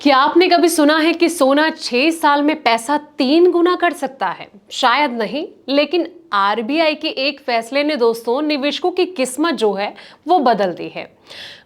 क्या आपने कभी सुना है कि सोना 6 साल में पैसा 3 गुना कर सकता है? शायद नहीं, लेकिन आरबीआई के एक फैसले ने दोस्तों निवेशकों की किस्मत जो है वो बदल दी है।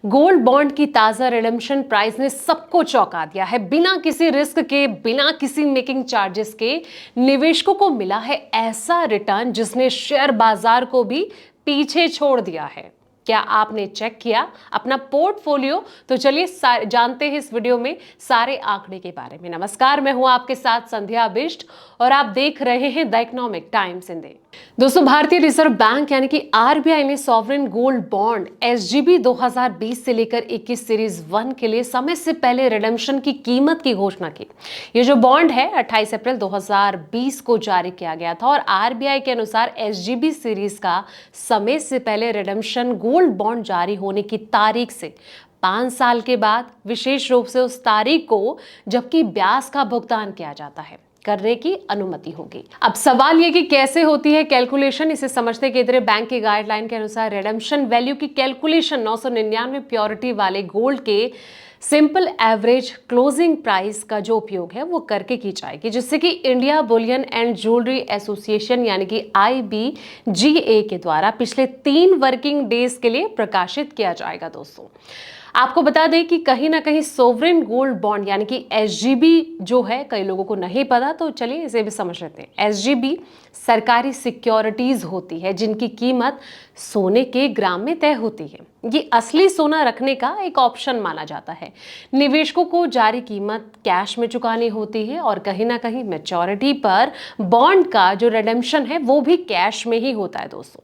गोल्ड बॉन्ड की ताजा रिडेम्पशन प्राइस ने सबको चौंका दिया है। बिना किसी रिस्क के, बिना किसी मेकिंग चार्जेस के निवेशकों को मिला है ऐसा रिटर्न जिसने शेयर बाजार को भी पीछे छोड़ दिया है। क्या आपने चेक किया अपना पोर्टफोलियो? तो चलिए जानते हैं इस वीडियो में सारे आंकड़े के बारे में। नमस्कार, मैं हूं आपके साथ संध्या बिष्ट और आप देख रहे हैं द इकोनॉमिक टाइम्स हिंदी। दोस्तों, भारतीय रिजर्व बैंक यानी कि आरबीआई ने सॉवरेन गोल्ड बॉन्ड एसजीबी 2020 से लेकर 21 सीरीज 1 के लिए समय से पहले रिडेम्पशन की कीमत की घोषणा की। ये जो बॉन्ड है 28 अप्रैल 2020 को जारी किया गया था और आरबीआई के अनुसार एसजीबी सीरीज का समय से पहले रिडेम्पशन गोल्ड बॉन्ड जारी होने की तारीख से 5 साल के बाद, विशेष रूप से उस तारीख को जबकि ब्याज का भुगतान किया जाता है, करने की अनुमति होगी। अब सवाल ये कि कैसे होती है कैलकुलेशन, इसे समझते के इधर बैंक की गाइडलाइन के अनुसार रिडेम्पशन वैल्यू की कैलकुलेशन 999 प्योरिटी वाले गोल्ड के सिंपल एवरेज क्लोजिंग प्राइस का जो उपयोग है वो करके की जाएगी, जिससे कि India Boolean and jewellery association यानी कि IBGA के द्वारा पिछले 3 वर्किंग डेज के लिए प्रकाशित किया जाएगा। दोस्तों, आपको बता दें कि कहीं ना कहीं सोवरेन गोल्ड बॉन्ड यानी कि एसजीबी जो है, कई लोगों को नहीं पता, तो चलिए इसे भी समझ लेते हैं। एसजीबी सरकारी सिक्योरिटीज होती है जिनकी कीमत सोने के ग्राम में तय होती है। ये असली सोना रखने का एक ऑप्शन माना जाता है। निवेशकों को जारी कीमत कैश में चुकानी होती है और कहीं ना कहीं मैच्योरिटी पर बॉन्ड का जो रिडेम्पशन है वो भी कैश में ही होता है। दोस्तों,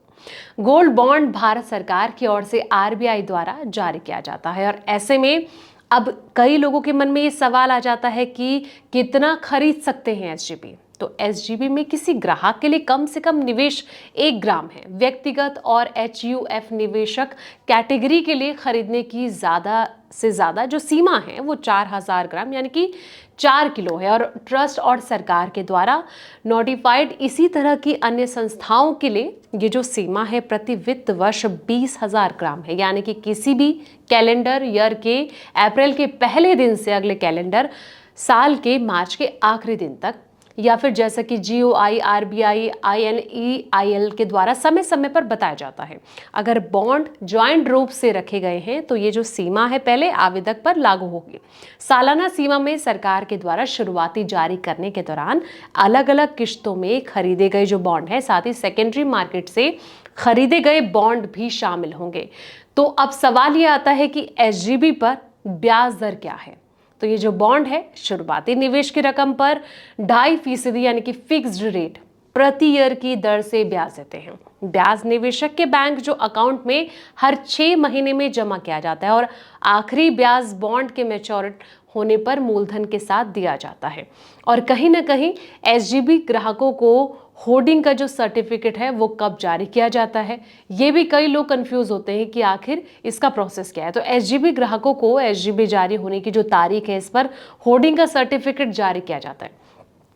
गोल्ड बॉन्ड भारत सरकार की ओर से आरबीआई द्वारा जारी किया जाता है और ऐसे में अब कई लोगों के मन में ये सवाल आ जाता है कि कितना खरीद सकते हैं एसजीबी। तो एसजीबी में किसी ग्राहक के लिए कम से कम निवेश 1 ग्राम है। व्यक्तिगत और एचयूएफ निवेशक कैटेगरी के लिए खरीदने की ज्यादा से ज्यादा जो सीमा है वो 4000 ग्राम यानी कि 4 किलो है और ट्रस्ट और सरकार के द्वारा नोटिफाइड इसी तरह की अन्य संस्थाओं के लिए ये जो सीमा है प्रति वित्त वर्ष 20,000 ग्राम है, यानी कि किसी भी कैलेंडर ईयर के अप्रैल के पहले दिन से अगले कैलेंडर साल के मार्च के आखिरी दिन तक, या फिर जैसा कि GOI, RBI, INEIL के द्वारा समय समय पर बताया जाता है। अगर बॉन्ड ज्वाइंट रूप से रखे गए हैं तो ये जो सीमा है पहले आवेदक पर लागू होगी। सालाना सीमा में सरकार के द्वारा शुरुआती जारी करने के दौरान अलग अलग किश्तों में खरीदे गए जो बॉन्ड है, साथ ही सेकेंडरी मार्केट से खरीदे गए बॉन्ड भी शामिल होंगे। तो अब सवाल ये आता है कि एसजीबी पर ब्याज दर क्या है? तो ये जो बॉन्ड है शुरुआती निवेश की रकम पर 2.5% यानी कि फिक्स्ड रेट प्रति ईयर की दर से ब्याज देते हैं। ब्याज निवेशक के बैंक जो अकाउंट में हर 6 महीने में जमा किया जाता है और आखिरी ब्याज बॉन्ड के मैच्योरिट होने पर मूलधन के साथ दिया जाता है। और कहीं ना कहीं एसजीबी ग्राहकों को होर्डिंग का जो सर्टिफिकेट है वो कब जारी किया जाता है, ये भी कई लोग कंफ्यूज होते हैं कि आखिर इसका प्रोसेस क्या है। तो एसजीबी ग्राहकों को एसजीबी जारी होने की जो तारीख है इस पर होर्डिंग का सर्टिफिकेट जारी किया जाता है।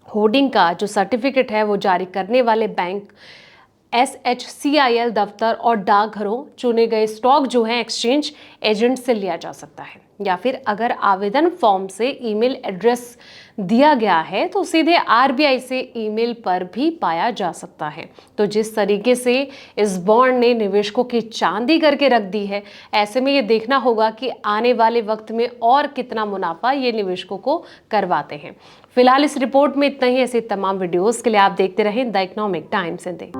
होर्डिंग का जो सर्टिफिकेट है वो जारी करने वाले बैंक, SHCIL दफ्तर और डाकघरों, चुने गए स्टॉक जो है एक्सचेंज एजेंट से लिया जा सकता है, या फिर अगर आवेदन फॉर्म से ईमेल एड्रेस दिया गया है तो सीधे आरबीआई से ईमेल पर भी पाया जा सकता है। तो जिस तरीके से इस बॉन्ड ने निवेशकों की चांदी करके रख दी है, ऐसे में ये देखना होगा कि आने वाले वक्त में और कितना मुनाफा ये निवेशकों को करवाते हैं। फिलहाल इस रिपोर्ट में इतना ही। ऐसे तमाम वीडियोस के लिए आप देखते रहें द इकोनॉमिक टाइम्स हिंदी।